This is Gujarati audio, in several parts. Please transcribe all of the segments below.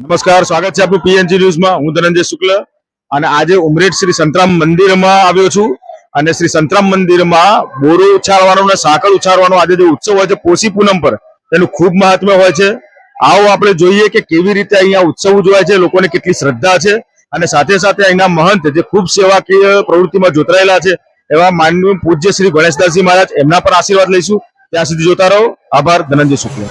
નમસ્કાર, સ્વાગત છે આપણું પીએનજી ન્યૂઝમાં. હું ધનંજય શુક્લ અને આજે ઉમરેઠ શ્રી સંતરામ મંદિરમાં આવ્યો છું અને શ્રી સંતરામ મંદિરમાં બોરો ઉછાળવાનો અને સાકર ઉછાળવાનો આજે જે ઉત્સવ હોય છે પોષી પૂનમ પર, તેનું ખૂબ મહાત્મ્ય હોય છે. આવો આપણે જોઈએ કે કેવી રીતે અહીંયા ઉત્સવ ઉજવાય છે, લોકોને કેટલી શ્રદ્ધા છે અને સાથે સાથે અહીંના મહંત જે ખૂબ સેવાકીય પ્રવૃત્તિમાં જોતરાયેલા છે એવા માનનીય પૂજ્ય શ્રી ગણેશદાસજી મહારાજ, એમના પર આશીર્વાદ લઈશું. ત્યાં સુધી જોતા રહો. આભાર. ધનંજય શુક્લ.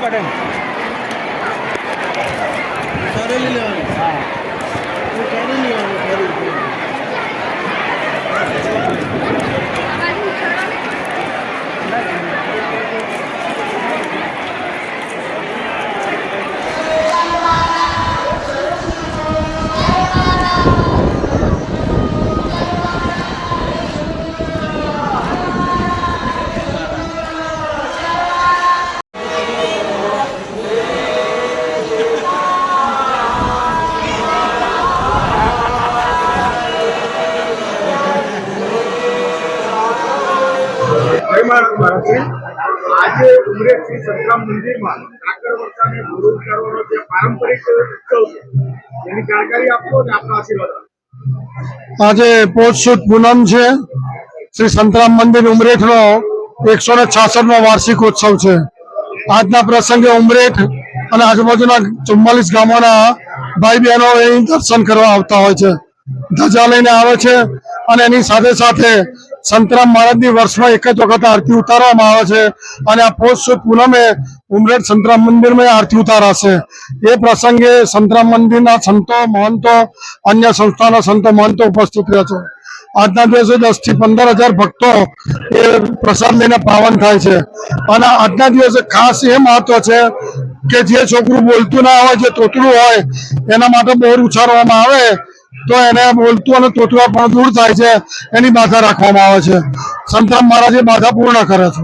बटन सारे ले लेवानी. हाँ वो सारे लेवानी सारे. આજે ઉમરેઠ શ્રી સંતરામ મંદિરમાં સાકર વર્ષાને બોરો ઉતારવાનો જે પારંપરિક ઉત્સવ છે એની જાણકારી આપો અને આપનો આશીર્વાદ. આજે પોષ સુદ પૂનમ છે. શ્રી સંતરામ મંદિર ઉમરેઠનો 166મો વાર્ષિક ઉત્સવ છે. આજના પ્રસંગે ઉમરેઠ અને આજુબાજુના 44 ગામોના ભાઈ બહેનો અહીં દર્શન કરવા આવતા હોય છે, ધજા લઈને આવે છે અને એની સાથે સાથે સંતરામ મહારાજની વર્ષમાં એક જ વખત આરતી ઉતારવામાં આવે છે અને આ પોષ સુદ પૂનમે ઉમરેઠ સંતરામ મંદિરમાં આરતી ઉતારાશે. એ પ્રસંગે સંતરામ મંદિરના સંતો, મહંતો, અન્ય સંસ્થાના સંતો, મહંતો ઉપસ્થિત રહ્યા છે. આજના દિવસે 10 થી 15,000 ભક્તો એ પ્રસાદ લઈને પાવન થાય છે અને આજના દિવસે ખાસ એ મહત્વ છે કે જે છોકરું બોલતું ના હોય, જે તોતરું હોય, એના માટે બોર ઉછાળવામાં આવે તો એને બોલતું અને તોતવા પણ દૂર થાય છે, એની બાધા રાખવામાં આવે છે. સંતરામ મહારાજ એ બાધા પૂર્ણ કરે છે.